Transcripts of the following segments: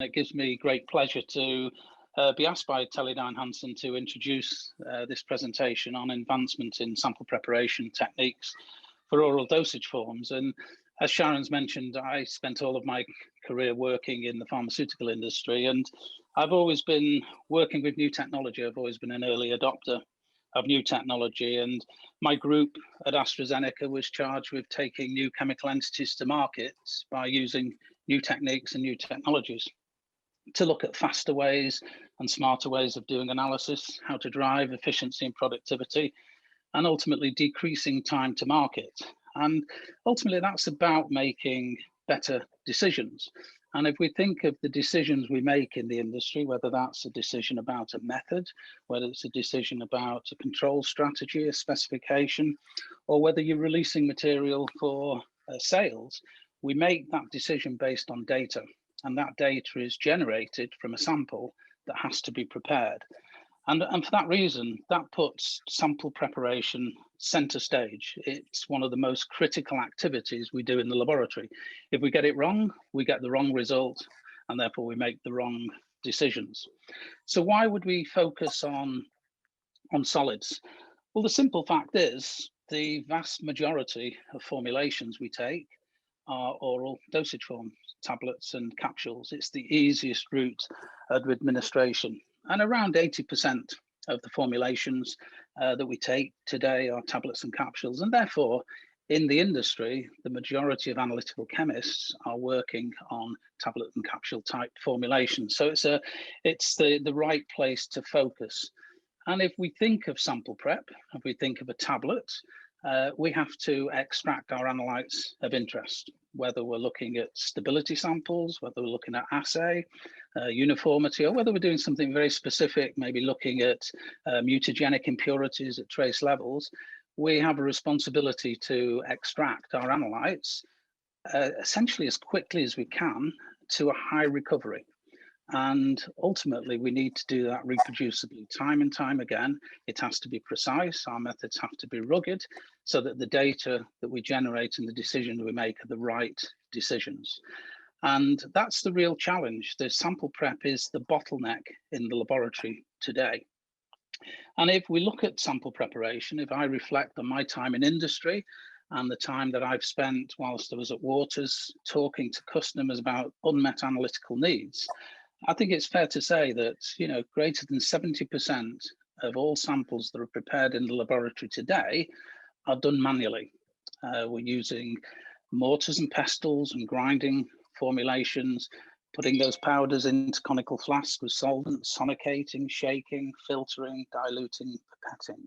It gives me great pleasure to be asked by Teledyne Hanson to introduce this presentation on advancement in sample preparation techniques for oral dosage forms. And as Sharon's mentioned, I spent all of my career working in the pharmaceutical industry, and I've always been working with new technology. I've always been an early adopter of new technology, and my group at AstraZeneca was charged with taking new chemical entities to market by using new techniques and new technologies to look at faster ways and smarter ways of doing analysis, how to drive efficiency and productivity, and ultimately decreasing time to market. And ultimately that's about making better decisions. And if we think of the decisions we make in the industry, whether that's a decision about a method, whether it's a decision about a control strategy, a specification, or whether you're releasing material for sales, we make that decision based on data. And that data is generated from a sample that has to be prepared. And for that reason, that puts sample preparation center stage. It's one of the most critical activities we do in the laboratory. If we get it wrong, we get the wrong result, and therefore we make the wrong decisions. So why would we focus on solids? Well, the simple fact is the vast majority of formulations we take are oral dosage forms, tablets and capsules. It's the easiest route of administration. And around 80% of the formulations that we take today are tablets and capsules. And therefore, in the industry, the majority of analytical chemists are working on tablet and capsule type formulations. So it's the right place to focus. And if we think of sample prep, if we think of a tablet, we have to extract our analytes of interest, whether we're looking at stability samples, whether we're looking at assay, uniformity, or whether we're doing something very specific, maybe looking at mutagenic impurities at trace levels. We have a responsibility to extract our analytes essentially as quickly as we can to a high recovery. And ultimately, we need to do that reproducibly time and time again. It has to be precise. Our methods have to be rugged so that the data that we generate and the decisions we make are the right decisions. And that's the real challenge. The sample prep is the bottleneck in the laboratory today. And if we look at sample preparation, if I reflect on my time in industry and the time that I've spent whilst I was at Waters talking to customers about unmet analytical needs, I think it's fair to say that, greater than 70% of all samples that are prepared in the laboratory today are done manually. We're using mortars and pestles and grinding formulations, putting those powders into conical flasks with solvents, sonicating, shaking, filtering, diluting, pipetting.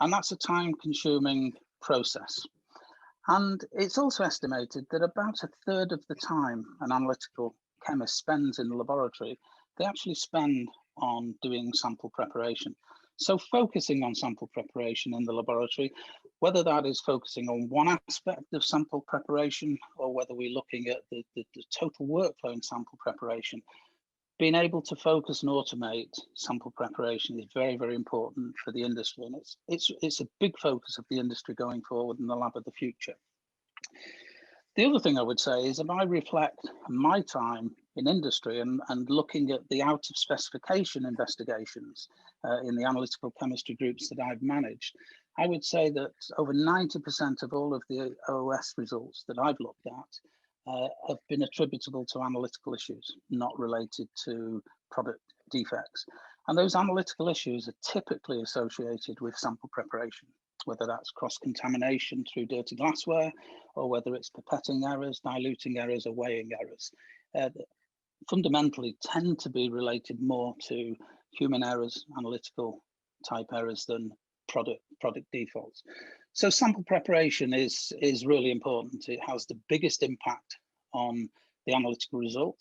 And that's a time-consuming process. And it's also estimated that about a third of the time an analytical chemist spends in the laboratory, they actually spend on doing sample preparation. So focusing on sample preparation in the laboratory, whether that is focusing on one aspect of sample preparation or whether we're looking at the total workflow in sample preparation, being able to focus and automate sample preparation is very, very important for the industry. And it's a big focus of the industry going forward in the lab of the future. The other thing I would say is if I reflect my time in industry and looking at the out-of-specification investigations in the analytical chemistry groups that I've managed, I would say that over 90% of all of the OS results that I've looked at have been attributable to analytical issues, not related to product defects. And those analytical issues are typically associated with sample preparation, whether that's cross-contamination through dirty glassware, or whether it's pipetting errors, diluting errors, or weighing errors. Fundamentally tend to be related more to human errors, analytical type errors than product defaults. So sample preparation is really important. It has the biggest impact on the analytical result.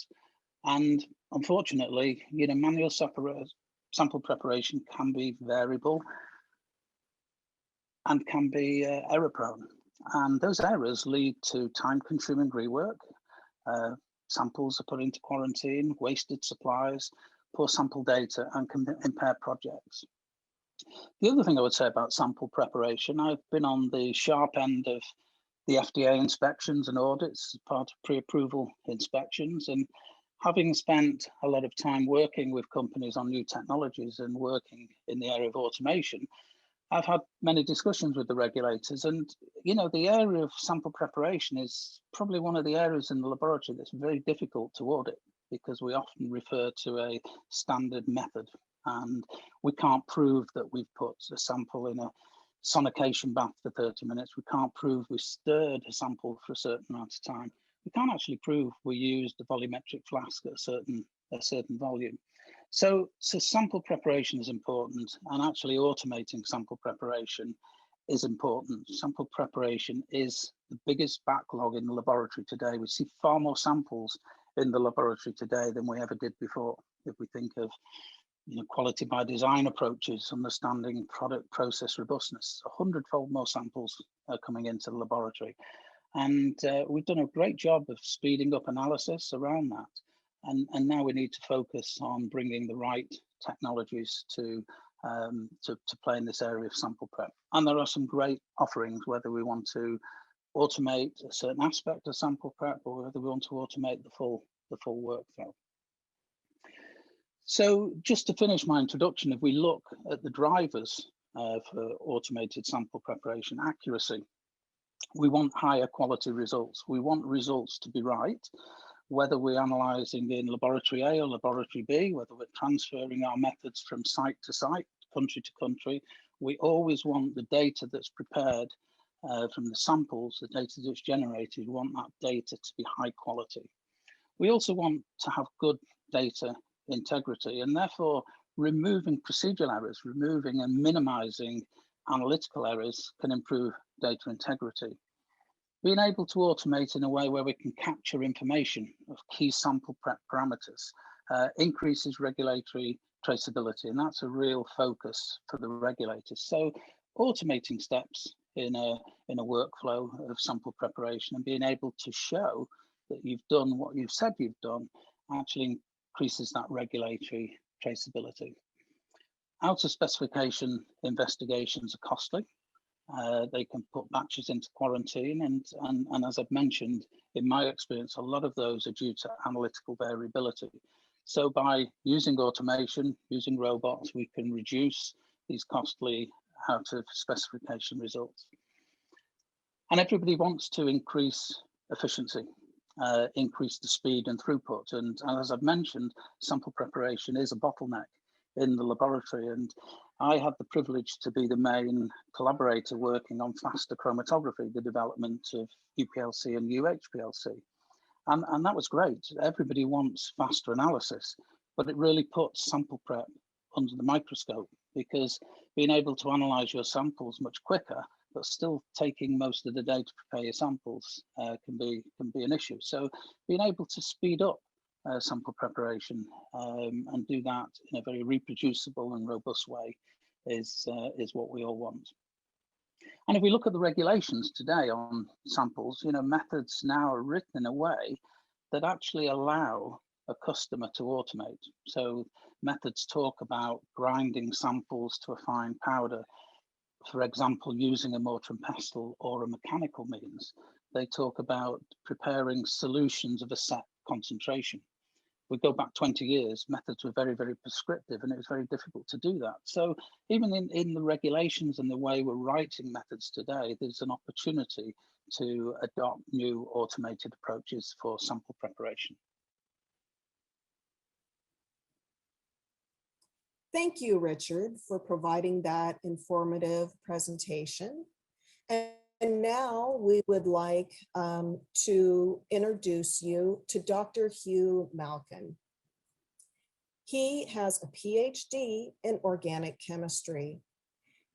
And unfortunately, manual sample preparation can be variable and can be error prone. And those errors lead to time-consuming rework. Samples are put into quarantine, wasted supplies, poor sample data, and can impair projects. The other thing I would say about sample preparation, I've been on the sharp end of the FDA inspections and audits as part of pre-approval inspections. And Having spent a lot of time working with companies on new technologies and working in the area of automation, I've had many discussions with the regulators, and the area of sample preparation is probably one of the areas in the laboratory that's very difficult to audit, because we often refer to a standard method, and we can't prove that we've put a sample in a sonication bath for 30 minutes. We can't prove we stirred a sample for a certain amount of time. We can't actually prove we used a volumetric flask at a certain volume. So sample preparation is important, and actually automating sample preparation is important. Sample preparation is the biggest backlog in the laboratory today. We see far more samples in the laboratory today than we ever did before. If we think of quality by design approaches, understanding product process robustness, 100-fold more samples are coming into the laboratory. And we've done a great job of speeding up analysis around that. And now we need to focus on bringing the right technologies to play in this area of sample prep. And there are some great offerings, whether we want to automate a certain aspect of sample prep or whether we want to automate the full workflow. So just to finish my introduction, if we look at the drivers for automated sample preparation, accuracy, we want higher quality results. We want results to be right, whether we're analysing in laboratory A or laboratory B, whether we're transferring our methods from site to site, country to country. We always want the data that's prepared from the samples, the data that's generated, we want that data to be high quality. We also want to have good data integrity, and therefore removing procedural errors, removing and minimizing analytical errors can improve data integrity. Being able to automate in a way where we can capture information of key sample prep parameters increases regulatory traceability, and that's a real focus for the regulators. So automating steps in a workflow of sample preparation and being able to show that you've done what you've said you've done actually increases that regulatory traceability. Out of specification investigations are costly. They can put batches into quarantine, and as I've mentioned, in my experience, a lot of those are due to analytical variability. So by using automation, using robots, we can reduce these costly out of specification results. And everybody wants to increase efficiency, increase the speed and throughput. And as I've mentioned, sample preparation is a bottleneck in the laboratory. And I had the privilege to be the main collaborator working on faster chromatography, the development of UPLC and UHPLC. And that was great. Everybody wants faster analysis, but it really puts sample prep under the microscope, because being able to analyze your samples much quicker, but still taking most of the day to prepare your samples can be an issue. So being able to speed up sample preparation and do that in a very reproducible and robust way is what we all want. And if we look at the regulations today on samples, methods now are written in a way that actually allow a customer to automate. So methods talk about grinding samples to a fine powder, for example, using a mortar and pestle or a mechanical means. They talk about preparing solutions of a set concentration. We go back 20 years, methods were very, very prescriptive, and it was very difficult to do that. So even in the regulations and the way we're writing methods today, there's an opportunity to adopt new automated approaches for sample preparation. Thank you, Richard, for providing that informative presentation. And now we would like to introduce you to Dr. Hugh Malkin. He has a PhD in organic chemistry.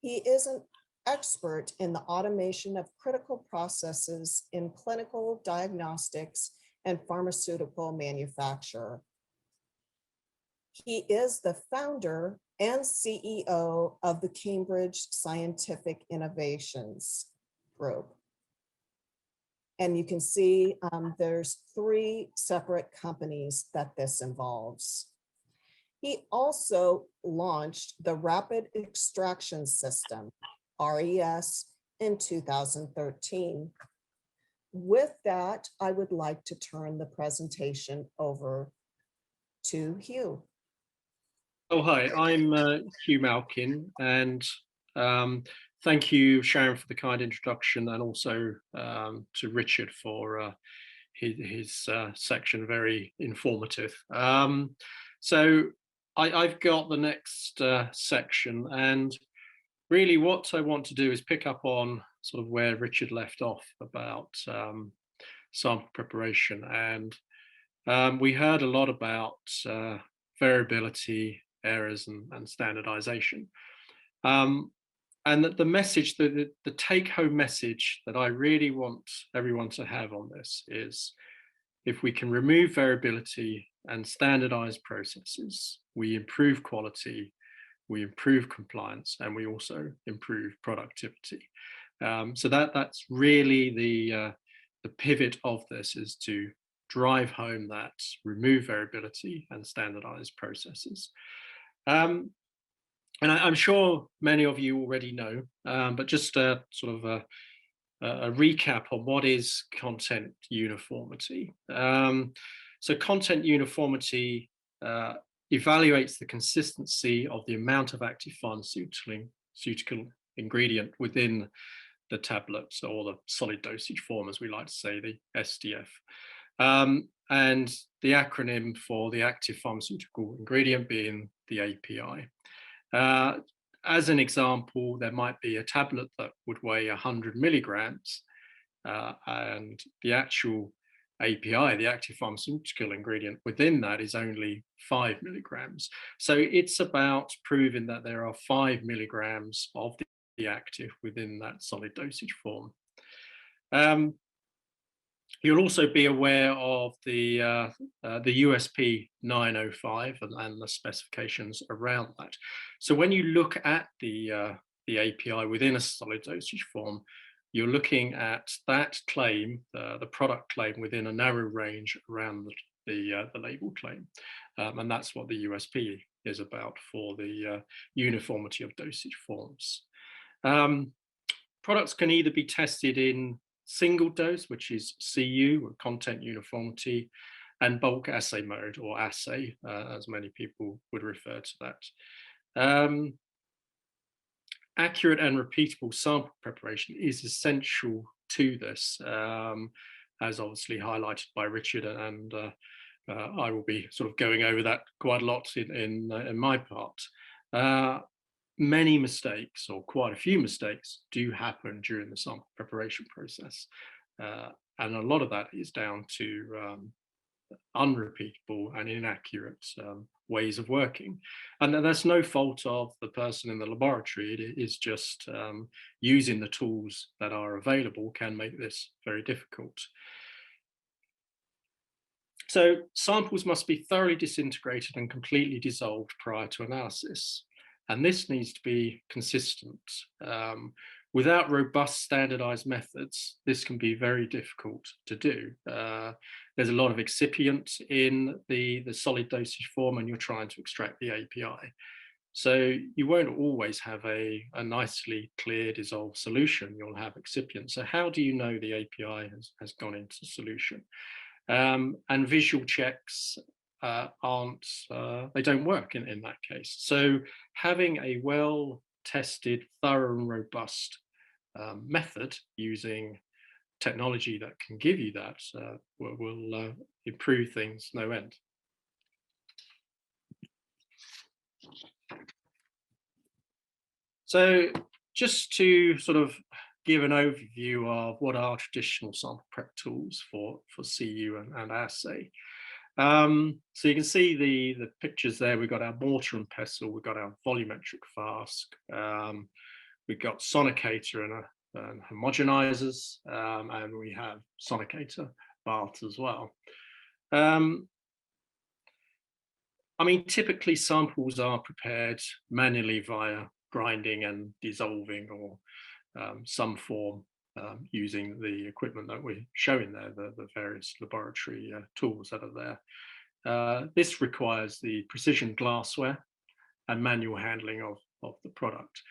He is an expert in the automation of critical processes in clinical diagnostics and pharmaceutical manufacture. He is the founder and CEO of the Cambridge Scientific Innovations Group. And you can see there's 3 separate companies that this involves. He also launched the Rapid Extraction System, RES, in 2013. With that, I would like to turn the presentation over to Hugh. Oh, hi, I'm Hugh Malkin, and thank you, Sharon, for the kind introduction, and also to Richard for his section, very informative. So I've got the next section, and really what I want to do is pick up on sort of where Richard left off about sample preparation. And we heard a lot about variability, errors, and standardization. And the message, the take-home message that I really want everyone to have on this is, if we can remove variability and standardize processes, we improve quality, we improve compliance, and we also improve productivity. So that's really the pivot of this, is to drive home that remove variability and standardize processes. And I'm sure many of you already know, but just a sort of a recap on what is content uniformity. So content uniformity evaluates the consistency of the amount of active pharmaceutical ingredient within the tablets, or the solid dosage form, as we like to say, the SDF. And the acronym for the active pharmaceutical ingredient being the API. As an example, there might be a tablet that would weigh 100 milligrams, and the actual API, the active pharmaceutical ingredient within that, is only 5 milligrams. So it's about proving that there are 5 milligrams of the active within that solid dosage form. You'll also be aware of the USP 905 and the specifications around that. So when you look at the API within a solid dosage form, you're looking at that claim, the product claim, within a narrow range around the label claim. And that's what the USP is about for the uniformity of dosage forms. Products can either be tested in single dose, which is CU, or content uniformity, and bulk assay mode, or assay, as many people would refer to that. Accurate and repeatable sample preparation is essential to this, as obviously highlighted by Richard, and I will be sort of going over that quite a lot in my part. Many mistakes, or quite a few mistakes, do happen during the sample preparation process, and a lot of that is down to unrepeatable and inaccurate ways of working, and that's no fault of the person in the laboratory. It is just using the tools that are available can make this very difficult. So samples must be thoroughly disintegrated and completely dissolved prior to analysis. And this needs to be consistent. Without robust standardized methods, this can be very difficult to do. There's a lot of excipient in the solid dosage form, and you're trying to extract the API. So you won't always have a nicely clear dissolved solution. You'll have excipient. So how do you know the API has gone into solution? And visual checks they don't work in that case. So having a well-tested, thorough and robust method using technology that can give you that will improve things no end. So just to sort of give an overview of what are traditional sample prep tools for CU and assay. So you can see the pictures there. We've got our mortar and pestle, we've got our volumetric flask, we've got sonicator and homogenizers, and we have sonicator baths as well. I mean, typically samples are prepared manually via grinding and dissolving, or some form using the equipment that we're showing there, the various laboratory tools that are there. This requires the precision glassware and manual handling of the product.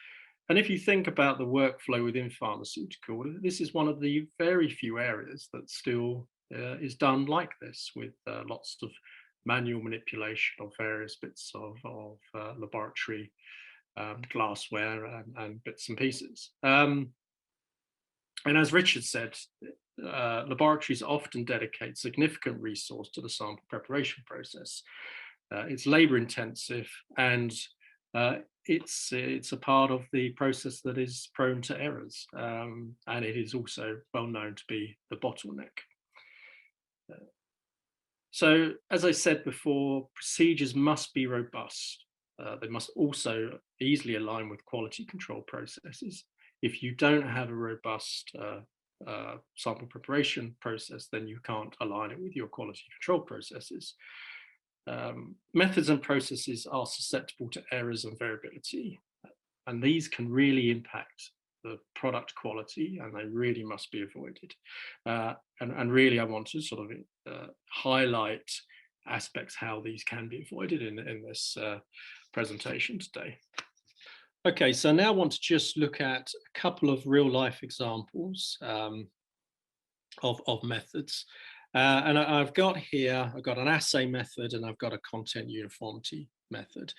And if you think about the workflow within pharmaceutical, this is one of the very few areas that still is done like this, with lots of manual manipulation of various bits of laboratory glassware and bits and pieces. And as Richard said, laboratories often dedicate significant resource to the sample preparation process. It's labor intensive, and it's a part of the process that is prone to errors, and it is also well known to be the bottleneck. So, as I said before, procedures must be robust. They must also easily align with quality control processes. If you don't have a robust sample preparation process, then you can't align it with your quality control processes. Methods and processes are susceptible to errors and variability, and these can really impact the product quality, and they really must be avoided. And really, I want to sort of highlight aspects how these can be avoided in this presentation today. Okay, so now I want to just look at a couple of real life examples of methods. And I've got an assay method, and I've got a content uniformity method.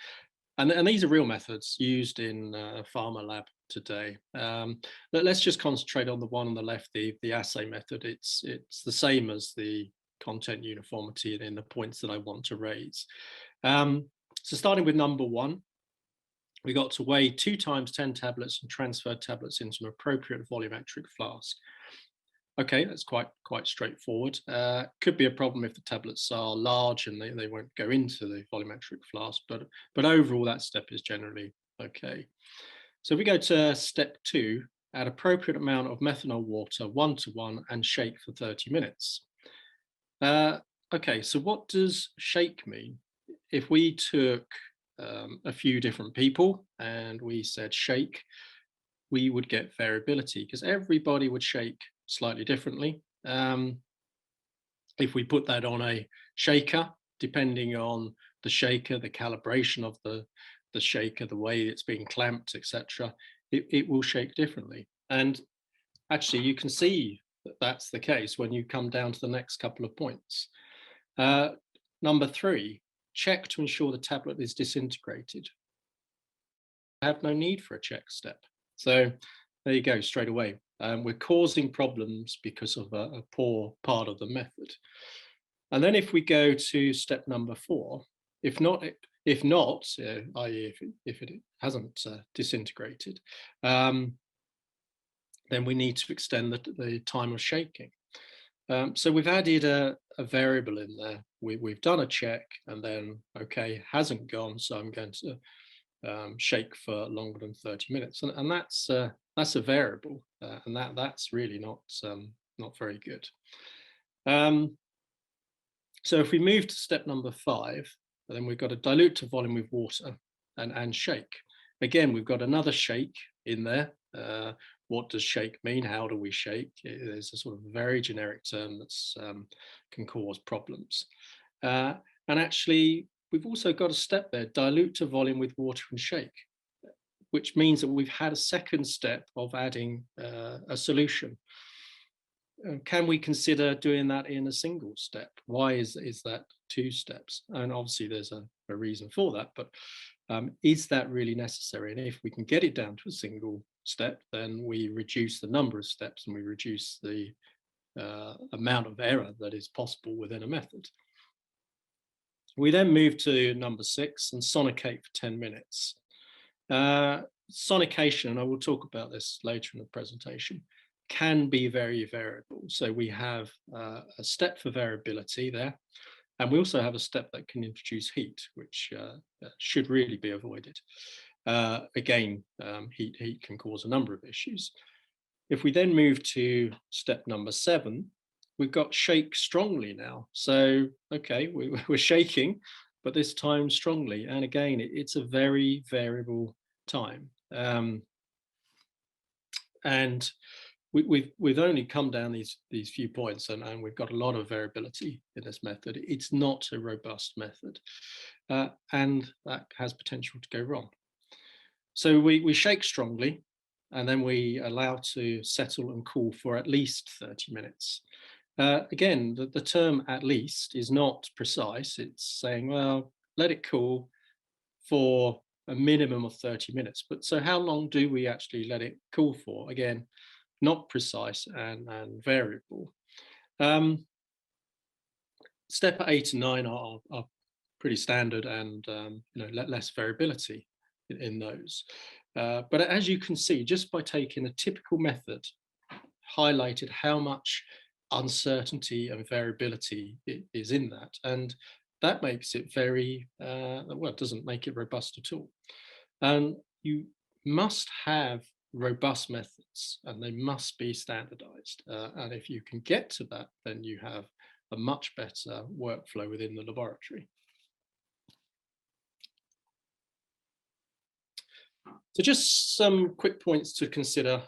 And these are real methods used in a pharma lab today. But let's just concentrate on the one on the left, the assay method. It's the same as the content uniformity in the points that I want to raise. So starting with number one, we got to weigh 2 times 10 tablets and transfer tablets into an appropriate volumetric flask. Okay, that's quite straightforward. Could be a problem if the tablets are large and they won't go into the volumetric flask, but overall that step is generally okay. So we go to step 2, add appropriate amount of methanol water 1:1 and shake for 30 minutes. Okay, so what does shake mean? If we took a few different people and we said shake, we would get variability because everybody would shake slightly differently. If we put that on a shaker, depending on the shaker, the calibration of the shaker, the way it's being clamped, etc., it will shake differently. And actually, you can see that that's the case when you come down to the next couple of points. Number 3, check to ensure the tablet is disintegrated. I have no need for a check step. So there you go, straight away. We're causing problems because of a poor part of the method. And then if we go to step number 4, if not, i.e. if it hasn't disintegrated, then we need to extend the time of shaking. So we've added a variable in there. We've done a check and then, okay, hasn't gone, so I'm going to shake for longer than 30 minutes. And that's a variable, and that's really not very good. So if we move to step number 5, then we've got to dilute to volume with water and shake. Again, we've got another shake in there. What does shake mean? How do we shake? There's a sort of very generic term that's can cause problems. And actually, we've also got a step there, dilute to volume with water and shake, which means that we've had a second step of adding a solution. Can we consider doing that in a single step? Why is that 2 steps? And obviously there's a reason for that, but is that really necessary? And if we can get it down to a single step, then we reduce the number of steps and we reduce the amount of error that is possible within a method. We then move to number 6 and sonicate for 10 minutes. Sonication, and I will talk about this later in the presentation, can be very variable. So we have a step for variability there, and we also have a step that can introduce heat, which should really be avoided. Again, heat can cause a number of issues. If we then move to step number 7, we've got shake strongly now. So, okay, we're shaking, but this time strongly. And again, it's a very variable time. And we've only come down these few points, and we've got a lot of variability in this method. It's not a robust method, and that has potential to go wrong. So we shake strongly, and then we allow to settle and cool for at least 30 minutes. Again, the term "at least" is not precise. It's saying, well, let it cool for a minimum of 30 minutes. But so how long do we actually let it cool for? Again, not precise and variable. Step 8 and 9 are pretty standard, and less variability in those. But as you can see, just by taking a typical method, highlighted how much uncertainty and variability is in that, and that makes it very well, it doesn't make it robust at all. And you must have robust methods, and they must be standardized, and if you can get to that, then you have a much better workflow within the laboratory. So just some quick points to consider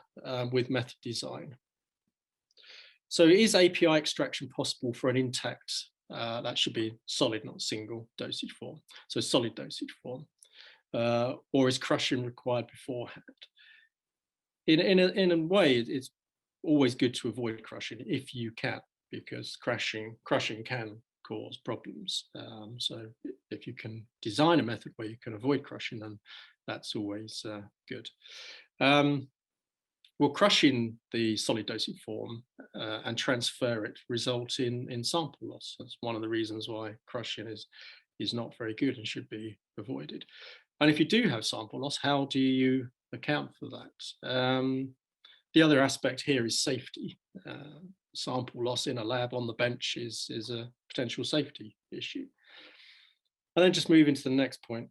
with method design. So is API extraction possible for an intact, that should be solid, not single dosage form, so solid dosage form, or is crushing required beforehand? In a way, it's always good to avoid crushing if you can, because crushing can cause problems. So if you can design a method where you can avoid crushing, then that's always good. Will crushing the solid dosage form and transfer it result in sample loss? That's one of the reasons why crushing is not very good and should be avoided. And if you do have sample loss, how do you account for that? The other aspect here is safety. Sample loss in a lab on the bench is a potential safety issue. And then just moving to the next point.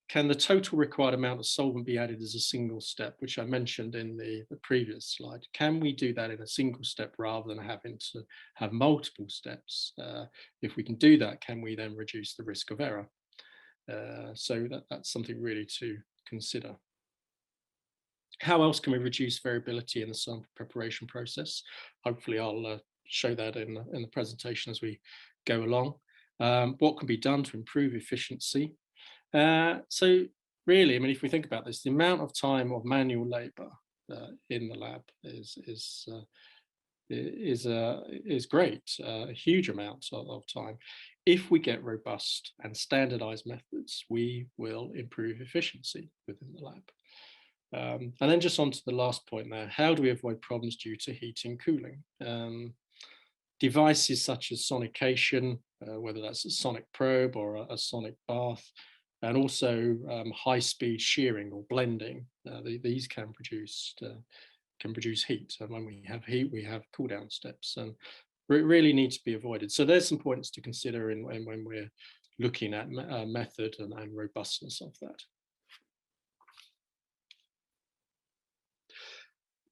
Can the total required amount of solvent be added as a single step, which I mentioned in the previous slide? Can we do that in a single step rather than having to have multiple steps? If we can do that, can we then reduce the risk of error? So that's something really to consider. How else can we reduce variability in the sample preparation process? Hopefully I'll show that in the presentation as we go along. What can be done to improve efficiency? So really, I mean, if we think about this, the amount of time of manual labor in the lab is great, a huge amount of time. If we get robust and standardized methods, we will improve efficiency within the lab. And then just on to the last point there, how do we avoid problems due to heating, cooling? Devices such as Sonication, whether that's a sonic probe or a sonic bath, and also high-speed shearing or blending, these can produce heat. And when we have heat, we have cool down steps, and it really needs to be avoided. So there's some points to consider when we're looking at method and robustness of that.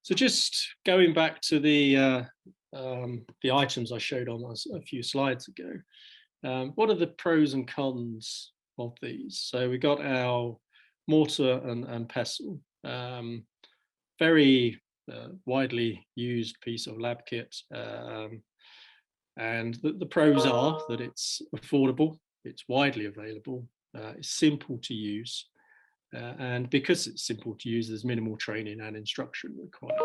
So just going back to the items I showed on a few slides ago, what are the pros and cons of these? So we got our mortar and pestle, very widely used piece of lab kit, and the pros are that it's affordable, it's widely available, it's simple to use, and because it's simple to use, there's minimal training and instruction required.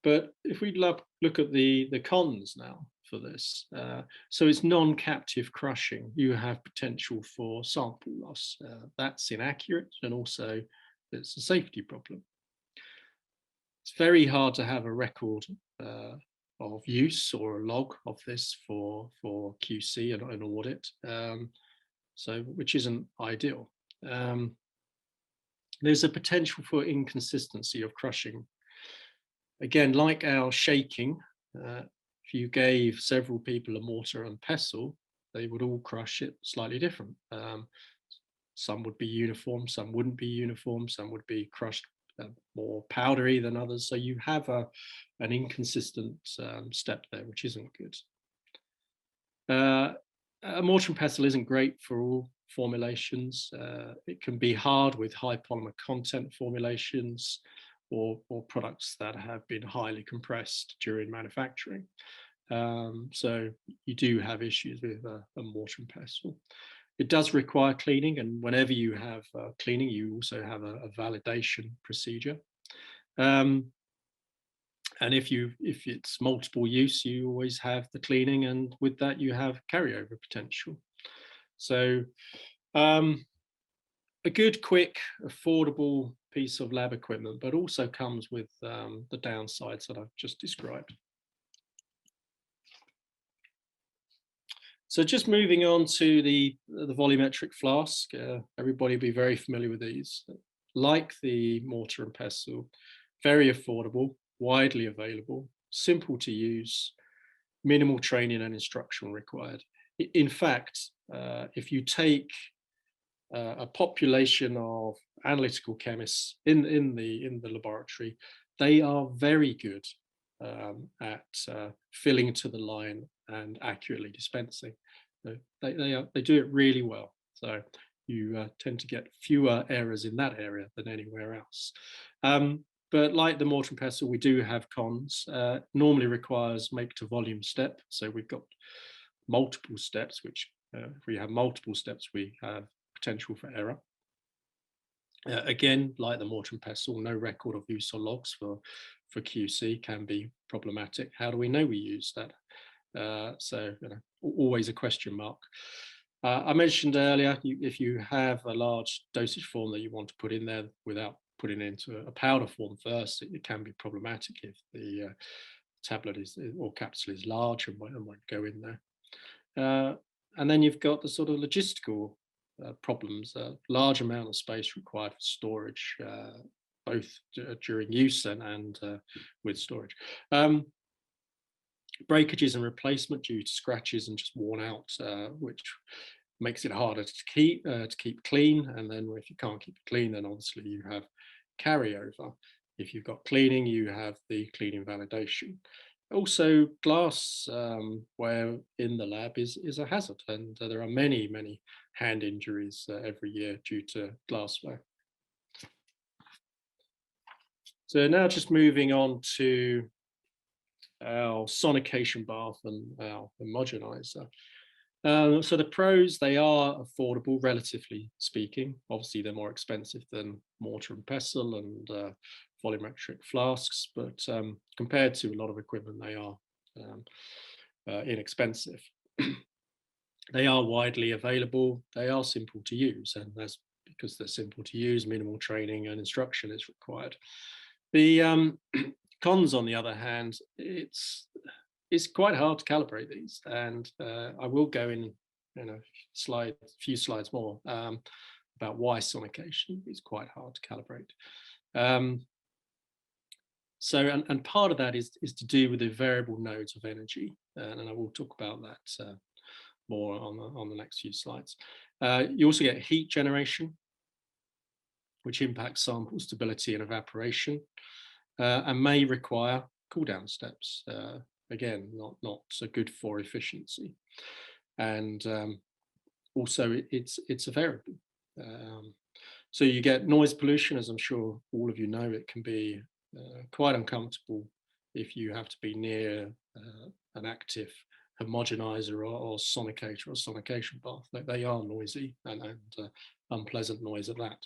But if we look at the cons now for this, so it's non-captive crushing. You have potential for sample loss. That's inaccurate, and also it's a safety problem. It's very hard to have a record of use or a log of this for QC and an audit, so which isn't ideal. There's a potential for inconsistency of crushing. Again, like our shaking, if you gave several people a mortar and pestle, they would all crush it slightly different. Some would be uniform, some wouldn't be uniform, some would be crushed more powdery than others. So you have an inconsistent step there, which isn't good. A mortar and pestle isn't great for all formulations. It can be hard with high polymer content formulations or products that have been highly compressed during manufacturing. So you do have issues with a mortar and pestle. It does require cleaning, and whenever you have cleaning, you also have a validation procedure. And if it's multiple use, you always have the cleaning, and with that you have carryover potential. So a good, quick, affordable piece of lab equipment, but also comes with the downsides that I've just described. So just moving on to the volumetric flask, everybody will be very familiar with these. Like the mortar and pestle, very affordable, widely available, simple to use, minimal training and instruction required. In fact, if you take a population of analytical chemists in the laboratory, they are very good at filling to the line and accurately dispensing. They do it really well. So you tend to get fewer errors in that area than anywhere else. But like the mortar and pestle, we do have cons. Normally requires make to volume step. So we've got multiple steps, which if we have multiple steps, we have potential for error. Again, like the mortar and pestle, no record of use or logs for QC can be problematic. How do we know we use that? So always a question mark. I mentioned earlier, if you have a large dosage form that you want to put in there without putting it into a powder form first, it can be problematic if the tablet or capsule is large and won't go in there. And then you've got the sort of logistical problems, a large amount of space required for storage, both during use and with storage. Breakages and replacement due to scratches and just worn out, which makes it harder to keep clean. And then if you can't keep it clean, then obviously you have carryover. If you've got cleaning, you have the cleaning validation. Also, glass where in the lab is a hazard, and there are many hand injuries every year due to glassware. So now just moving on to our sonication bath and our homogenizer. So the pros, they are affordable, relatively speaking. Obviously, they're more expensive than mortar and pestle and volumetric flasks, but compared to a lot of equipment, they are inexpensive. They are widely available. They are simple to use, and that's because they're simple to use. Minimal training and instruction is required. The cons, on the other hand, it's quite hard to calibrate these, and I will go in a few slides more about why sonication is quite hard to calibrate. So, and part of that is to do with the variable nodes of energy, and I will talk about that more on the next few slides. You also get heat generation, which impacts sample stability and evaporation, and may require cool down steps. Again, not so good for efficiency, and also it's a variable. So you get noise pollution, as I'm sure all of you know. It can be quite uncomfortable if you have to be near an active homogenizer or sonicator or sonication bath. They are noisy and unpleasant noise at that.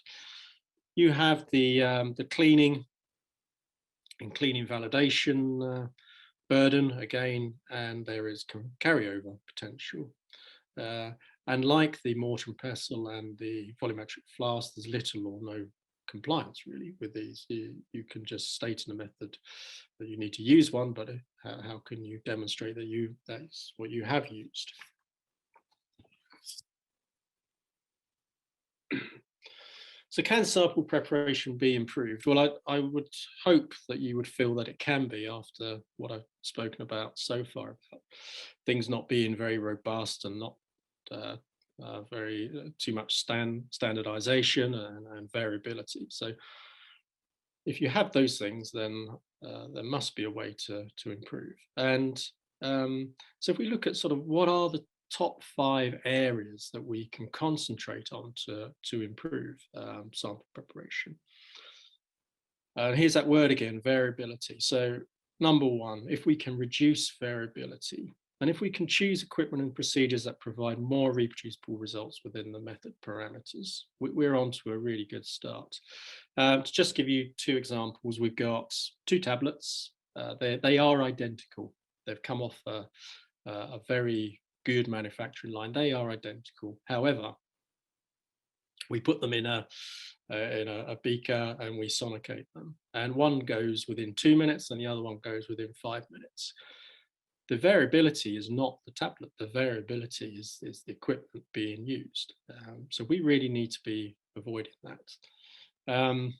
You have the cleaning and cleaning validation burden again, and there is carryover potential. And like the mortar and pestle and the volumetric flask, there's little or no compliance really with these. You can just state in a method that you need to use one, but how can you demonstrate that that's what you have used? So can sample preparation be improved? Well, I would hope that you would feel that it can be after what I've spoken about so far, about things not being very robust and not very too much standardization and variability. So if you have those things, then there must be a way to improve. And so if we look at sort of what are the top 5 areas that we can concentrate on to improve sample preparation. Here's that word again, variability. So number 1, if we can reduce variability, and if we can choose equipment and procedures that provide more reproducible results within the method parameters, we're on to a really good start. To just give you 2 examples, we've got 2 tablets. They are identical. They've come off a very good manufacturing line. They are identical. However, we put them in a beaker and we sonicate them, and one goes within 2 minutes and the other one goes within 5 minutes. The variability is not the tablet. The variability is the equipment being used. So we really need to be avoiding that.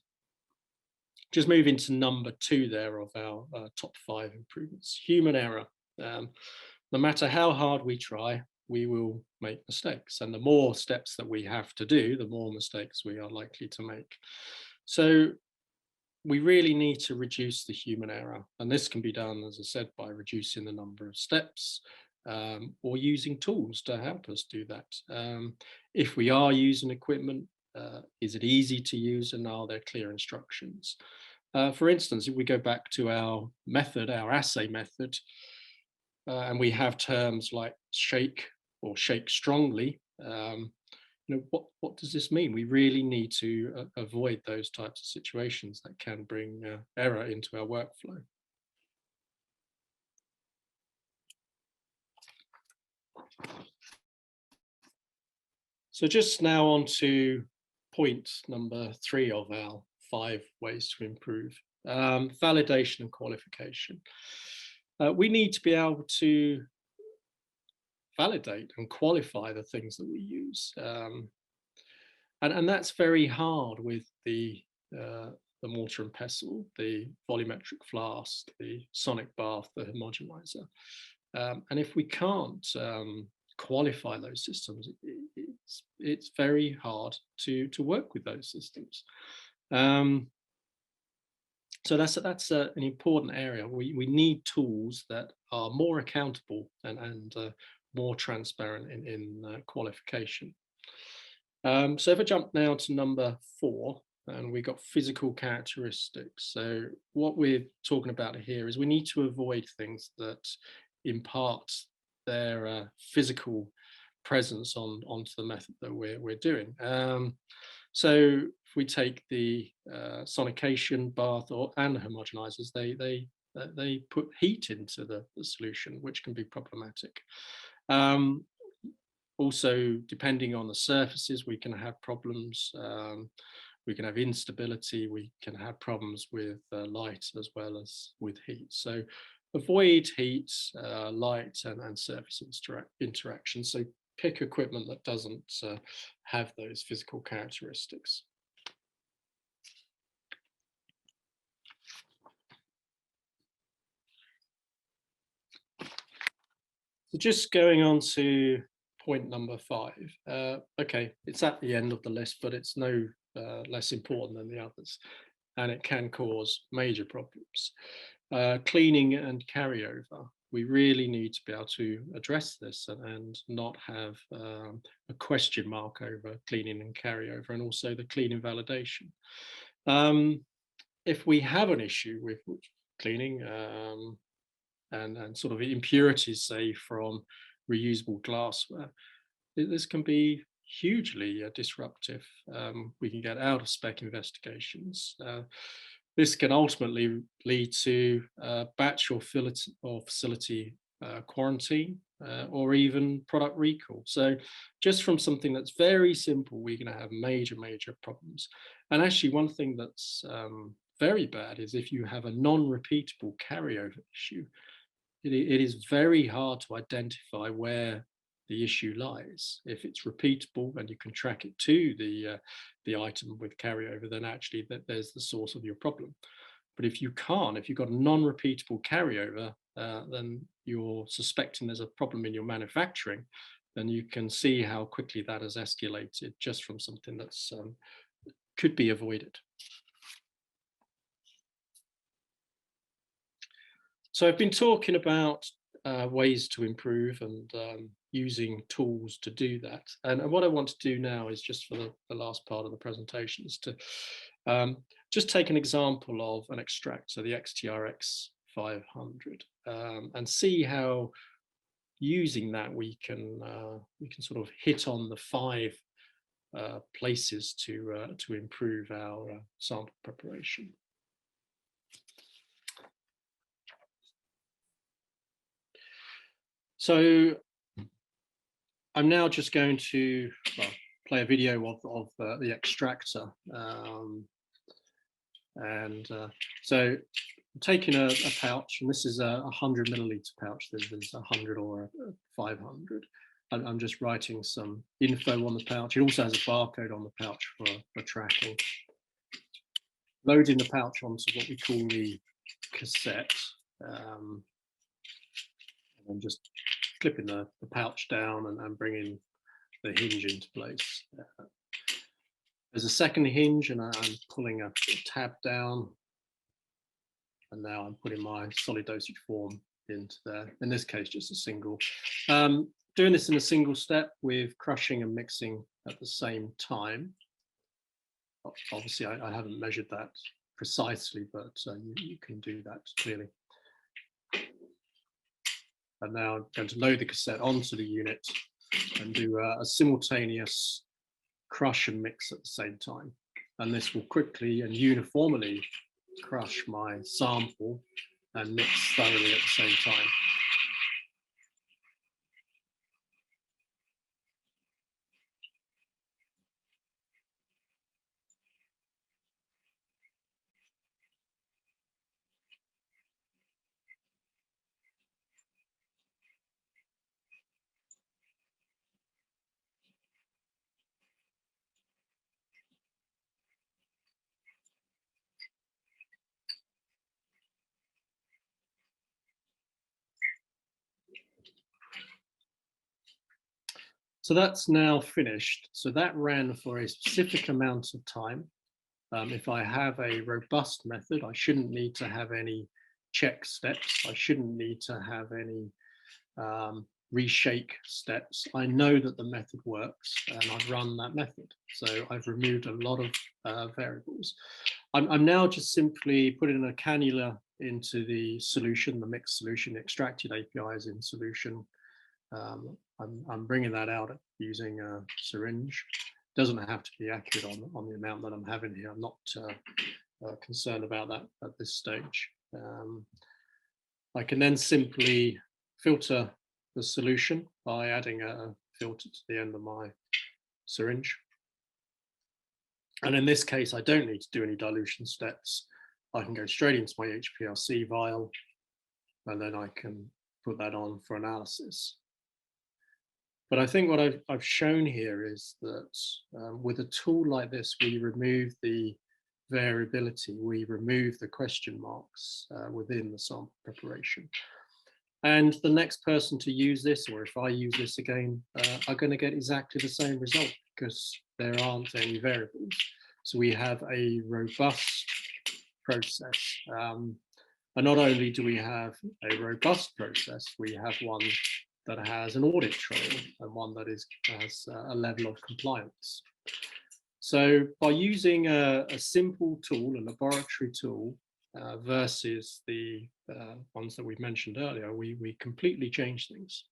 Just moving to number 2 there of our top 5 improvements. Human error. No matter how hard we try, we will make mistakes. And the more steps that we have to do, the more mistakes we are likely to make. So we really need to reduce the human error. And this can be done, as I said, by reducing the number of steps or using tools to help us do that. If we are using equipment, is it easy to use, and are there clear instructions? For instance, if we go back to our method, our assay method, and we have terms like shake or shake strongly, what does this mean? We really need to avoid those types of situations that can bring error into our workflow. So just now on to point number 3 of our 5 ways to improve, validation and qualification. We need to be able to validate and qualify the things that we use. And that's very hard with the mortar and pestle, the volumetric flask, the sonic bath, the homogenizer. And if we can't qualify those systems, it's very hard to work with those systems. So that's an important area. We need tools that are more accountable and more transparent in qualification. So if I jump now to number 4, and we got physical characteristics. So what we're talking about here is we need to avoid things that impart their physical presence onto the method that we're doing. So if we take the sonication, bath, and homogenizers, they put heat into the solution, which can be problematic. Also, depending on the surfaces, we can have problems. We can have instability. We can have problems with light as well as with heat. So avoid heat, light, and surface interaction. So pick equipment that doesn't have those physical characteristics. So just going on to point number 5. Okay, it's at the end of the list, but it's no less important than the others, and it can cause major problems. Cleaning and carryover. We really need to be able to address this and not have a question mark over cleaning and carryover, and also the cleaning validation. If we have an issue with cleaning and sort of impurities, say, from reusable glassware, this can be hugely disruptive. We can get out of spec investigations. This can ultimately lead to batch or facility quarantine or even product recall. So just from something that's very simple, we're going to have major problems. And actually, one thing that's very bad is if you have a non-repeatable carryover issue. It is very hard to identify where the issue lies. If it's repeatable and you can track it to the item with carryover, then actually there's the source of your problem. But if you can't, if you've got a non-repeatable carryover, then you're suspecting there's a problem in your manufacturing, then you can see how quickly that has escalated just from something that's could be avoided. So I've been talking about ways to improve and using tools to do that. And what I want to do now is just for the last part of the presentation is to just take an example of an extract, so the XTRX500, and see how using that we can sort of hit on the 5 places to improve our sample preparation. So I'm now just going to play a video of the extractor. So I'm taking a pouch, and this is a 100 milliliter pouch. There's 100 or a 500. I'm just writing some info on the pouch. It also has a barcode on the pouch for tracking. Loading the pouch onto what we call the cassette, and then just clipping the pouch down and bringing the hinge into place. There's a second hinge, and I'm pulling a tab down, and now I'm putting my solid dosage form into there. In this case, just a single. Doing this in a single step with crushing and mixing at the same time. Obviously, I haven't measured that precisely, but you can do that clearly. And now I'm going to load the cassette onto the unit and do a simultaneous crush and mix at the same time. And this will quickly and uniformly crush my sample and mix thoroughly at the same time. So that's now finished. So that ran for a specific amount of time. If I have a robust method, I shouldn't need to have any check steps. I shouldn't need to have any reshake steps. I know that the method works, and I've run that method. So I've removed a lot of variables. I'm now just simply putting a cannula into the solution, the mixed solution. The extracted API is in solution. I'm bringing that out using a syringe. Doesn't have to be accurate on the amount that I'm having here. I'm not concerned about that at this stage. I can then simply filter the solution by adding a filter to the end of my syringe. And in this case, I don't need to do any dilution steps. I can go straight into my HPLC vial, and then I can put that on for analysis. But I think what I've shown here is that with a tool like this, we remove the variability, we remove the question marks within the sample preparation. And the next person to use this, or if I use this again, are going to get exactly the same result because there aren't any variables. So we have a robust process. And not only do we have a robust process, we have one that has an audit trail and one that has a level of compliance. So by using a simple tool, a laboratory tool, versus the ones that we've mentioned earlier, we completely change things.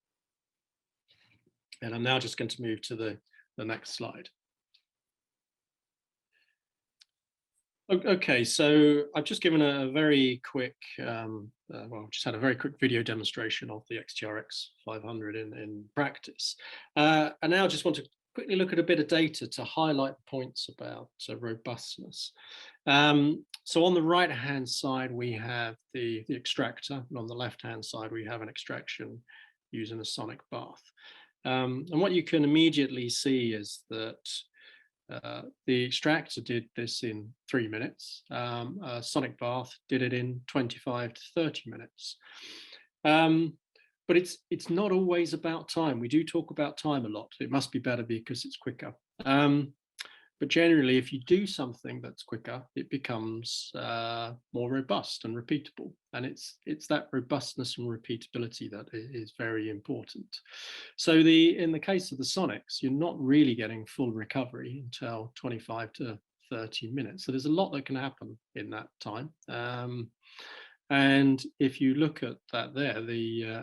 And I'm now just going to move to the next slide. Okay, so I've just given a very quick, just had a very quick video demonstration of the XTRX500 in practice. And now I just want to quickly look at a bit of data to highlight points about robustness. So on the right-hand side, we have the extractor, and on the left-hand side, we have an extraction using a sonic bath. And what you can immediately see is that the extractor did this in 3 minutes. A sonic bath did it in 25 to 30 minutes. But it's not always about time. We do talk about time a lot. It must be better because it's quicker. But generally, if you do something that's quicker, it becomes more robust and repeatable. And it's that robustness and repeatability that is very important. So in the case of the sonics, you're not really getting full recovery until 25 to 30 minutes. So there's a lot that can happen in that time. And if you look at that there,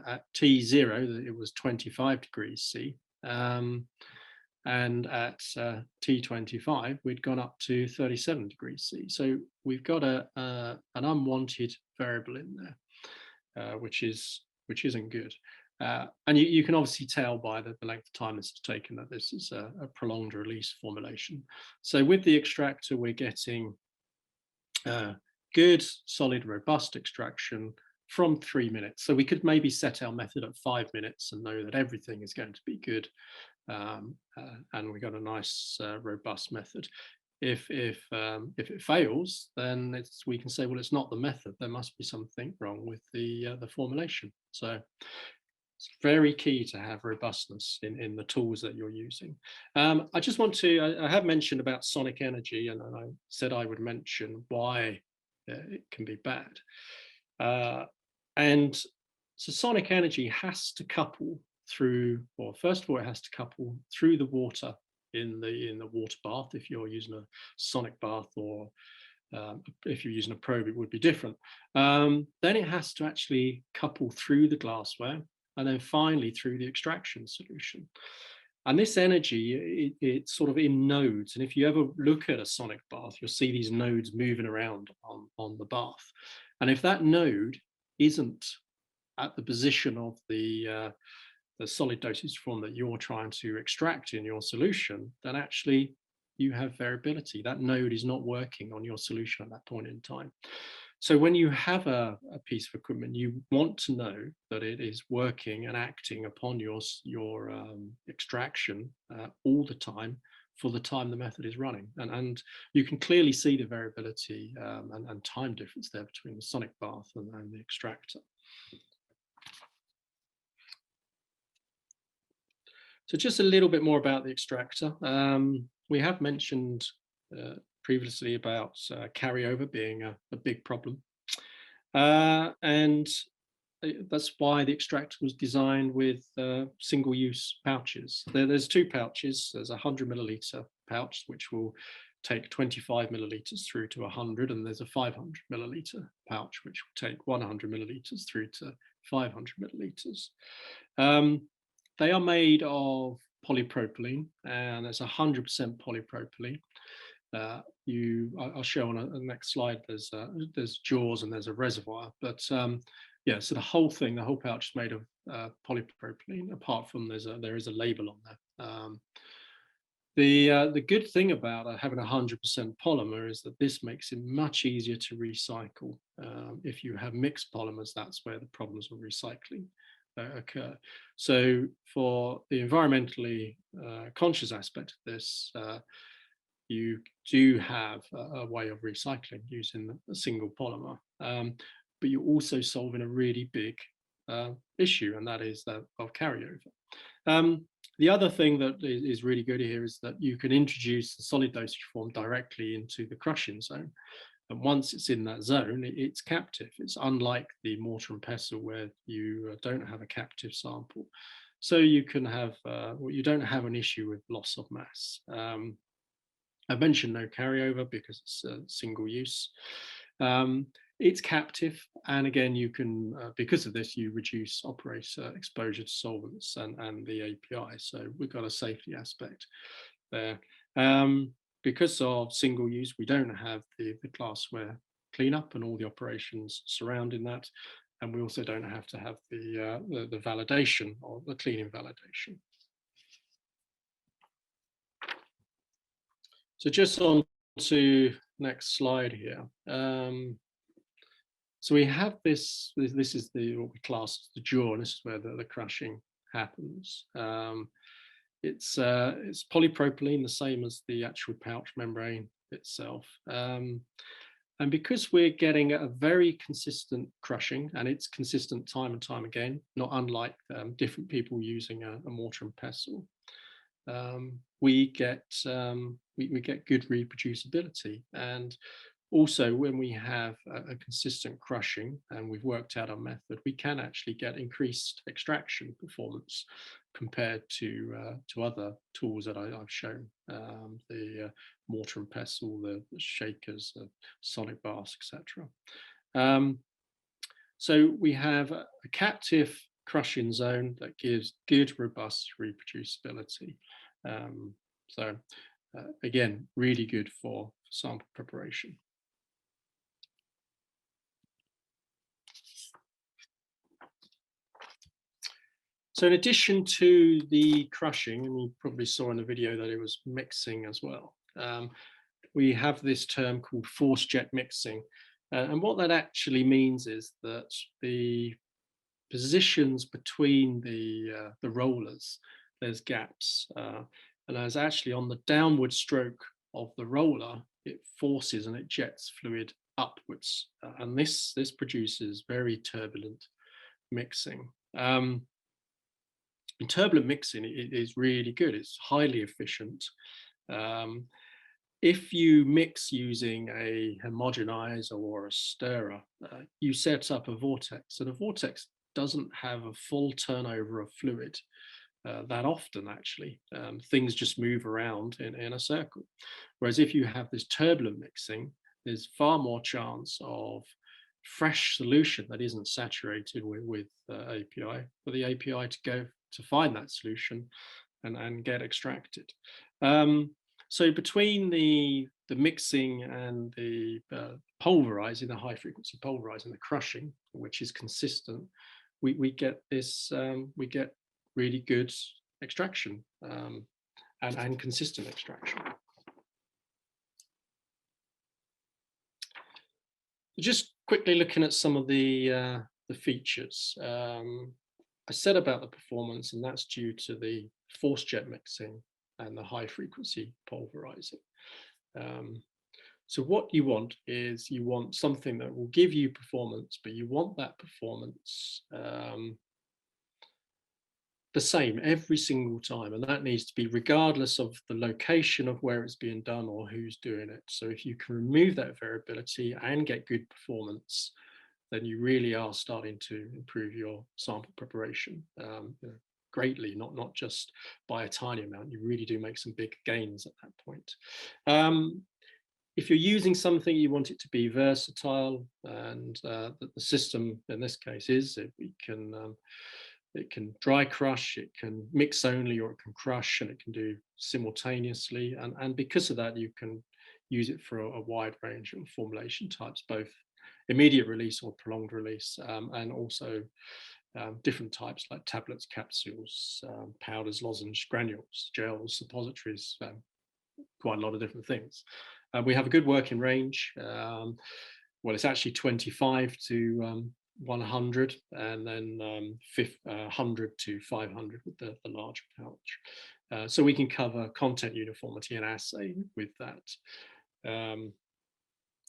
at T0, it was 25 degrees C. And at T25, we'd gone up to 37 degrees C. So we've got an unwanted variable in there, which isn't good. And you can obviously tell by the length of time this has taken that this is a prolonged release formulation. So with the extractor, we're getting good, solid, robust extraction from 3 minutes. So we could maybe set our method at 5 minutes and know that everything is going to be good. And we got a nice, robust method. If it fails, then we can say, well, it's not the method. There must be something wrong with the formulation. So it's very key to have robustness in the tools that you're using. I just want to, I have mentioned about sonic energy, and I said I would mention why it can be bad. And so sonic energy has to couple through, or first of all, it has to couple through the water in the water bath. If you're using a sonic bath, or if you're using a probe, it would be different. Then it has to actually couple through the glassware, and then finally through the extraction solution. And this energy, it's sort of in nodes. And if you ever look at a sonic bath, you'll see these nodes moving around on the bath. And if that node isn't at the position of the solid dosage form that you're trying to extract in your solution, then actually you have variability. That node is not working on your solution at that point in time. So when you have a piece of equipment, you want to know that it is working and acting upon your extraction all the time for the time the method is running. And you can clearly see the variability and time difference there between the sonic bath and the extractor. So just a little bit more about the extractor. We have mentioned previously about carryover being a big problem. And that's why the extractor was designed with single-use pouches. There's two pouches. There's a 100 milliliter pouch, which will take 25 milliliters through to 100, and there's a 500 milliliter pouch, which will take 100 milliliters through to 500 milliliters. They are made of polypropylene, and it's 100% polypropylene. I'll show on the next slide. There's jaws and there's a reservoir, but yeah. So the whole pouch is made of polypropylene. Apart from there is a label on there. The good thing about having 100% polymer is that this makes it much easier to recycle. If you have mixed polymers, that's where the problems with recycling occur. So for the environmentally conscious aspect of this, you do have a way of recycling using a single polymer, but you're also solving a really big issue, and that is that of carryover. The other thing that is really good here is that you can introduce the solid dosage form directly into the crushing zone. And once it's in that zone, it's captive. It's unlike the mortar and pestle, where you don't have a captive sample. So you can have, you don't have an issue with loss of mass. I mentioned no carryover because it's single use. It's captive, and again, you can, because of this, you reduce operator exposure to solvents and the API. So we've got a safety aspect there. Because of single use, we don't have the glassware cleanup and all the operations surrounding that, and we also don't have to have the validation or the cleaning validation. So just on to next slide here. So we have this is what we class as the jaw, and this is where the crushing happens. It's polypropylene, the same as the actual pouch membrane itself. And because we're getting a very consistent crushing, and it's consistent time and time again, not unlike different people using a mortar and pestle, we get good reproducibility. And also, when we have a consistent crushing and we've worked out our method, we can actually get increased extraction performance compared to other tools that I've shown, the mortar and pestle, the shakers, the sonic baths, etc. So we have a captive crushing zone that gives good, robust reproducibility. So again, really good for sample preparation. So in addition to the crushing, and you probably saw in the video that it was mixing as well, we have this term called force jet mixing. And what that actually means is that the positions between the rollers, there's gaps. And as actually on the downward stroke of the roller, it forces and it jets fluid upwards. And this produces very turbulent mixing. And turbulent mixing is really good. It's highly efficient. If you mix using a homogenizer or a stirrer, you set up a vortex, and a vortex doesn't have a full turnover of fluid that often, actually. Things just move around in a circle. Whereas if you have this turbulent mixing, there's far more chance of fresh solution that isn't saturated with API, for the API to go to find that solution and get extracted. So between the mixing and the pulverizing, the high frequency pulverizing, the crushing, which is consistent, we get this, we get really good extraction and consistent extraction. Just quickly looking at some of the features. I said about the performance, and that's due to the force jet mixing and the high frequency pulverizing. So what you want is you want something that will give you performance, but you want that performance the same every single time, and that needs to be regardless of the location of where it's being done or who's doing it. So if you can remove that variability and get good performance, then you really are starting to improve your sample preparation greatly, not just by a tiny amount. You really do make some big gains at that point. If you're using something, you want it to be versatile, and the system in this case is it can dry crush, it can mix only, or it can crush, and it can do simultaneously. And because of that, you can use it for a wide range of formulation types, both immediate release or prolonged release, and also different types like tablets, capsules, powders, lozenge, granules, gels, suppositories, quite a lot of different things. We have a good working range. Well, it's actually 25 to 100, and then 100 to 500 with the larger pouch. So we can cover content uniformity and assay with that.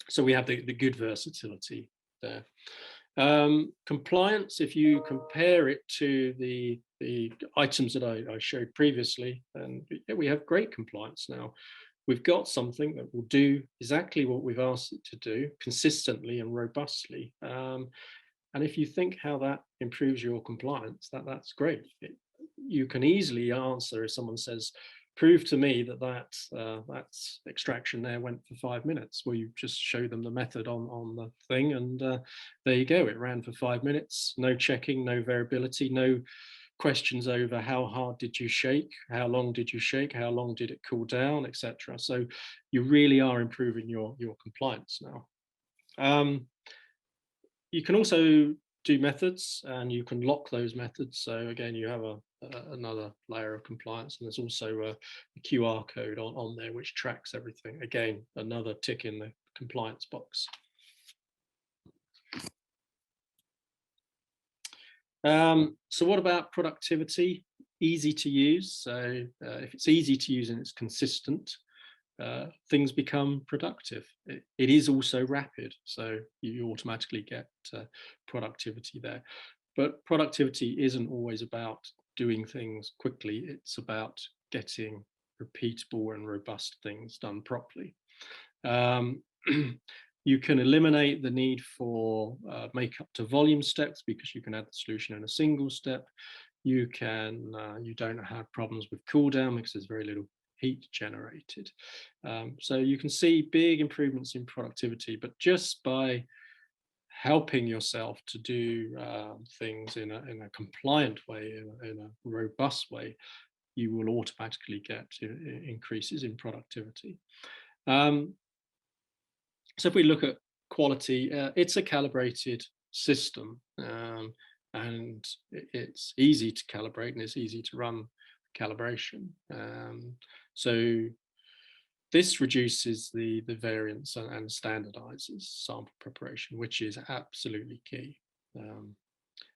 So we have the good versatility there. Compliance, if you compare it to the items that I showed previously, and we have great compliance now. We've got something that will do exactly what we've asked it to do consistently and robustly. And if you think how that improves your compliance, that's great. You can easily answer if someone says, prove to me that extraction there went for 5 minutes. Well, you just show them the method on the thing, and there you go. It ran for 5 minutes, no checking, no variability, no questions over how hard did you shake, how long did you shake, how long did it cool down, etc. So you really are improving your compliance now. You can also do methods, and you can lock those methods. So again, you have another layer of compliance, and there's also a QR code on there which tracks everything. Again, another tick in the compliance box. So what about productivity? Easy to use. So if it's easy to use and it's consistent, things become productive. It is also rapid, so you automatically get productivity there. But productivity isn't always about doing things quickly. It's about getting repeatable and robust things done properly. You can eliminate the need for makeup to volume steps because you can add the solution in a single step. You don't have problems with cool down because there's very little heat generated. So you can see big improvements in productivity, but just by helping yourself to do things in a compliant way, in a robust way, you will automatically get increases in productivity. So if we look at quality, it's a calibrated system, and it's easy to calibrate and it's easy to run calibration. So this reduces the variance and standardizes sample preparation, which is absolutely key.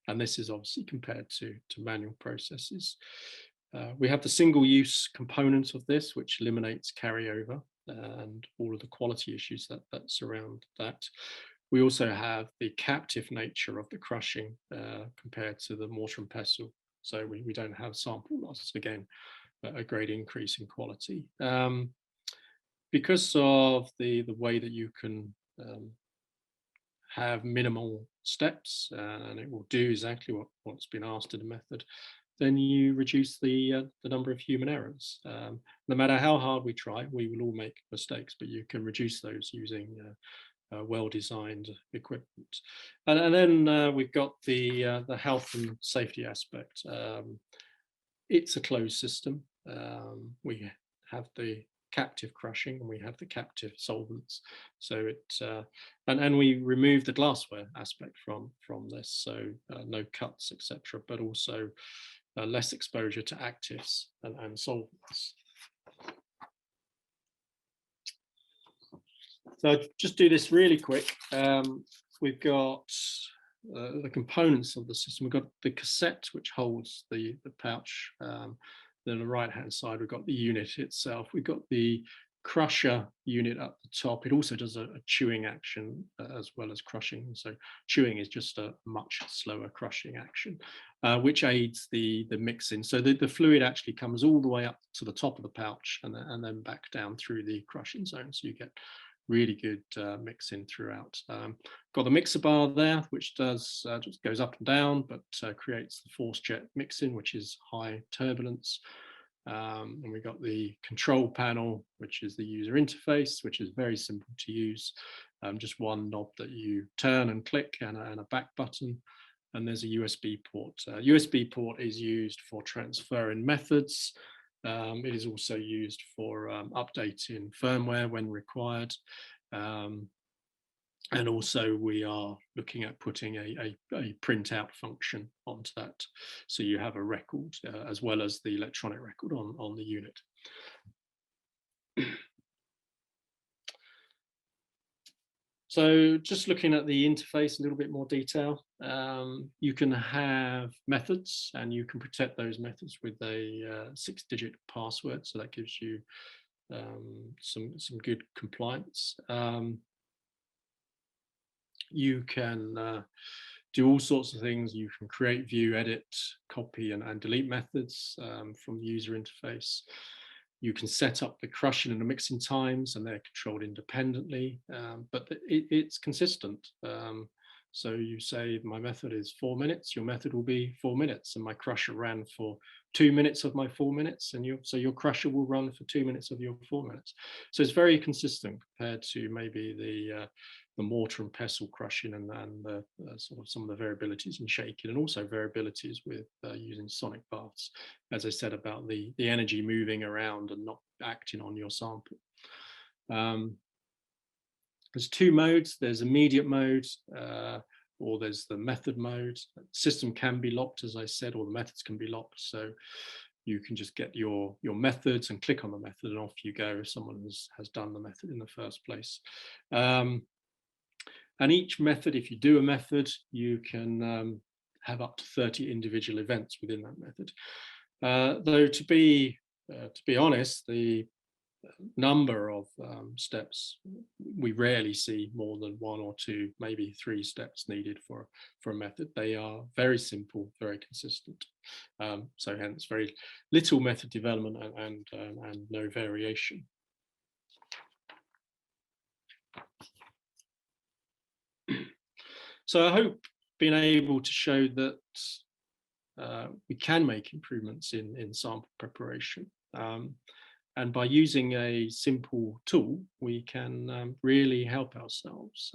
And this is obviously compared to manual processes. We have the single-use component of this, which eliminates carryover and all of the quality issues that surround that. We also have the captive nature of the crushing compared to the mortar and pestle. So we don't have sample loss, again, a great increase in quality. Because of the way that you can have minimal steps and it will do exactly what's been asked in the method, then you reduce the number of human errors. No matter how hard we try, we will all make mistakes, but you can reduce those using well-designed equipment. And then we've got the health and safety aspect. It's a closed system. We have the captive crushing and we have the captive solvents. So it and we remove the glassware aspect from this. So no cuts, etc., but also less exposure to actives and solvents. So I'll just do this really quick. We've got the components of the system. We've got the cassette, which holds the pouch. Then on the right-hand side, we've got the unit itself. We've got the crusher unit up the top. It also does a chewing action as well as crushing. So chewing is just a much slower crushing action, which aids the mixing. So the fluid actually comes all the way up to the top of the pouch and then back down through the crushing zone. So you get really good mixing throughout. Got the mixer bar there, which does just goes up and down, but creates the force jet mixing, which is high turbulence. And we've got the control panel, which is the user interface, which is very simple to use. Just one knob that you turn and click and a back button. And there's a USB port. USB port is used for transferring methods. It is also used for updating firmware when required. And also we are looking at putting a printout function onto that. So you have a record as well as the electronic record on the unit. So just looking at the interface in a little bit more detail, you can have methods and you can protect those methods with a 6-digit password. So that gives you some good compliance. You can do all sorts of things. You can create, view, edit, copy and delete methods from the user interface. You can set up the crushing and the mixing times and they're controlled independently, but it's consistent. So you say my method is 4 minutes, your method will be 4 minutes, and my crusher ran for 2 minutes of my 4 minutes, and so your crusher will run for 2 minutes of your 4 minutes. So it's very consistent compared to maybe the mortar and pestle crushing and the sort of some of the variabilities in shaking, and also variabilities with using sonic baths, as I said about the energy moving around and not acting on your sample. There's 2 modes. There's immediate mode, or there's the method mode. The system can be locked, as I said, or the methods can be locked. So you can just get your methods and click on the method and off you go if someone has done the method in the first place. And each method, if you do a method, you can have up to 30 individual events within that method. Though to be honest, the number of steps, we rarely see more than 1 or 2, maybe 3 steps needed for a method. They are very simple, very consistent. So hence very little method development and no variation. So I hope being able to show that we can make improvements in sample preparation. And by using a simple tool, we can really help ourselves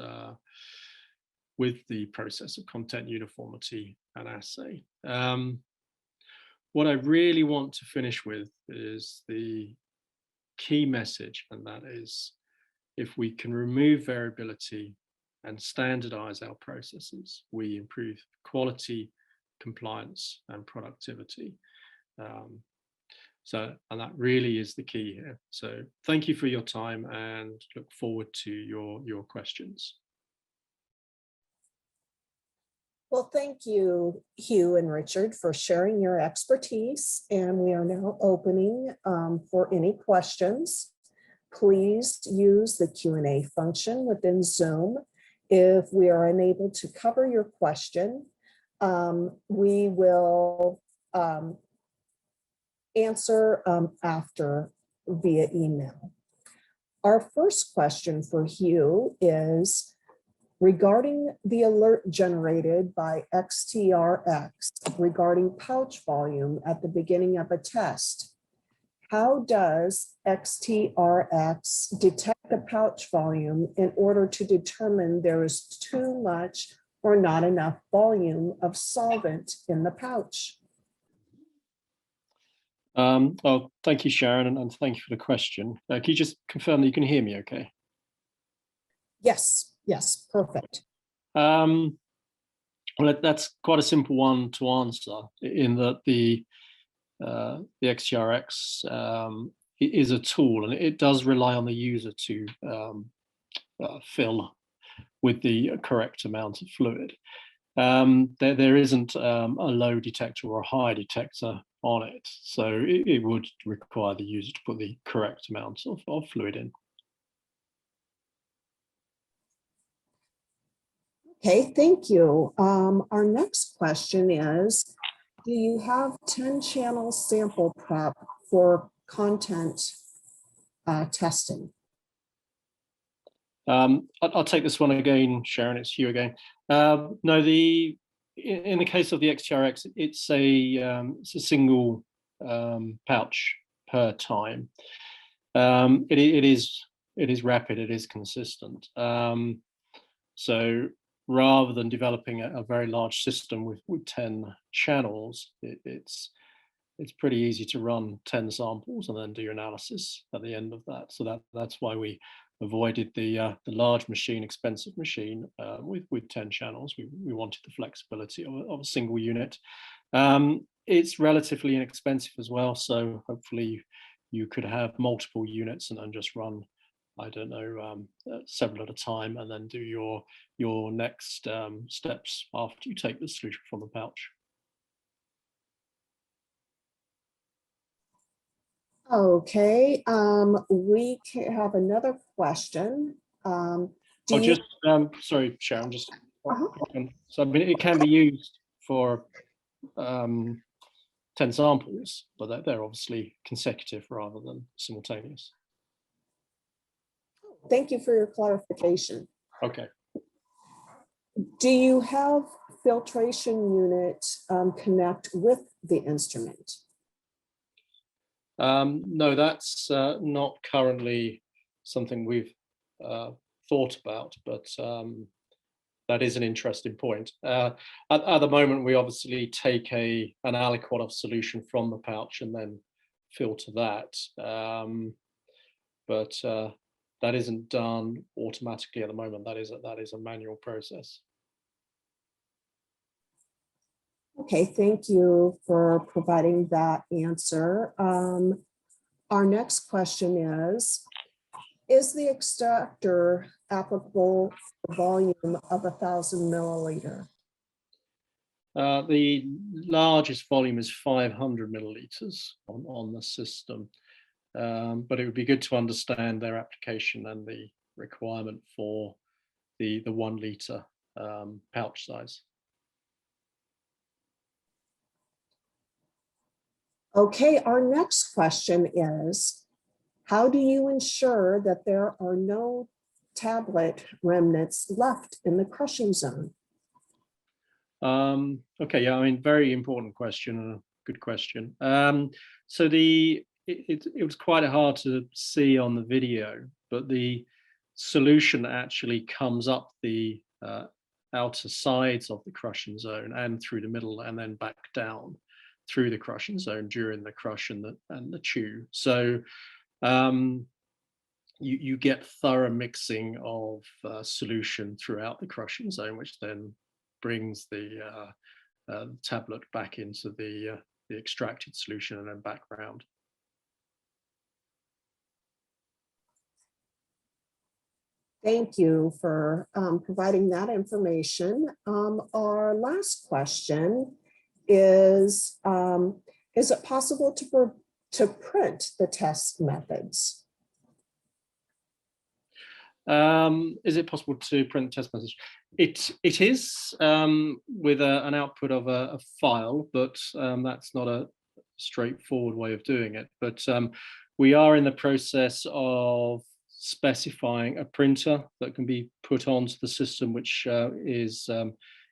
with the process of content uniformity and assay. What I really want to finish with is the key message, and that is, if we can remove variability and standardize our processes, we improve quality compliance and productivity. And that really is the key here. So thank you for your time and look forward to your questions. Well, thank you, Hugh and Richard, for sharing your expertise. And we are now opening for any questions. Please use the Q&A function within Zoom. If we are unable to cover your question, we will answer after via email. Our first question for Hugh is regarding the alert generated by XTRX regarding pouch volume at the beginning of a test. How does XTRX detect the pouch volume in order to determine there is too much or not enough volume of solvent in the pouch? Well, thank you, Sharon, and thank you for the question. Can you just confirm that you can hear me okay? Yes, perfect. Well, that's quite a simple one to answer, in that the XTRX is a tool, and it does rely on the user to fill with the correct amount of fluid. There isn't a low detector or a high detector on it, so it would require the user to put the correct amount of fluid in. Okay, thank you. Our next question is, do you have 10-channel sample prep for content testing? I'll take this one again, Sharon. It's you again. No, in the case of the XTRX, it's a single pouch per time. It is rapid. It is consistent. So rather than developing a very large system with 10 channels, it's pretty easy to run 10 samples and then do your analysis at the end of that. So that's why we avoided the large machine, expensive machine with 10 channels. We wanted the flexibility of a single unit. It's relatively inexpensive as well, so hopefully you could have multiple units and then just run, I don't know, several at a time, and then do your next steps after you take the solution from the pouch. Okay, we have another question. Sorry, Sharon, just so I mean, it can be used for 10 samples, but they're obviously consecutive rather than simultaneous. Thank you for your clarification. Okay. Do you have filtration unit connect with the instrument? No, that's not currently something we've thought about, but that is an interesting point. At the moment, we obviously take an aliquot of solution from the pouch and then filter that, but that isn't done automatically at the moment. That is a manual process. Okay, thank you for providing that answer. Our next question is the extractor applicable for volume of 1,000 milliliter? The largest volume is 500 milliliters on the system, but it would be good to understand their application and the requirement for the 1 liter pouch size. Okay, our next question is, how do you ensure that there are no tablet remnants left in the crushing zone? Okay, yeah, I mean, very important question and a good question. So it was quite hard to see on the video, but the solution actually comes up the outer sides of the crushing zone and through the middle and then back down through the crushing zone during the crush and the chew. So you get thorough mixing of solution throughout the crushing zone, which then brings the tablet back into the extracted solution and then back round. Thank you for providing that information. Our last question is it possible to print the test methods? Is it possible to print test message? It is with an output of a file, but that's not a straightforward way of doing it. But we are in the process of specifying a printer that can be put onto the system, which is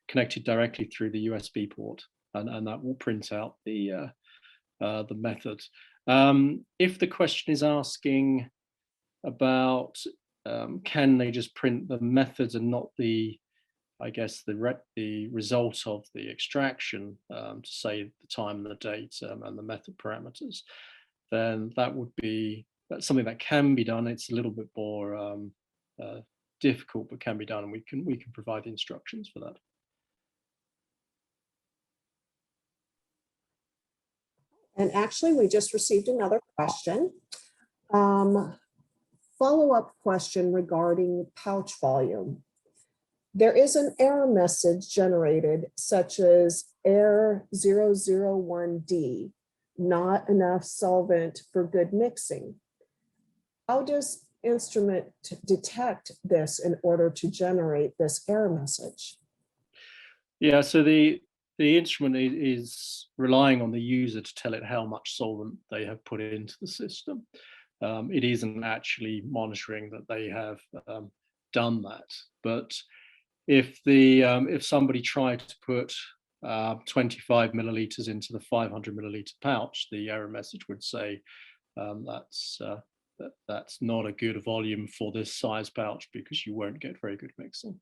connected directly through the USB port, and that will print out the method. If the question is asking about can they just print the methods and not the, I guess, the result of the extraction, to say the time and the date and the method parameters, then that's something that can be done. It's a little bit more difficult, but can be done, and we can provide the instructions for that. And actually, we just received another question. Follow-up question regarding pouch volume. There is an error message generated such as error 001D, not enough solvent for good mixing. How does instrument detect this in order to generate this error message? Yeah, so the instrument is relying on the user to tell it how much solvent they have put into the system. It isn't actually monitoring that they have done that. But if somebody tried to put 25 milliliters into the 500 milliliter pouch, the error message would say that's not a good volume for this size pouch because you won't get very good mixing.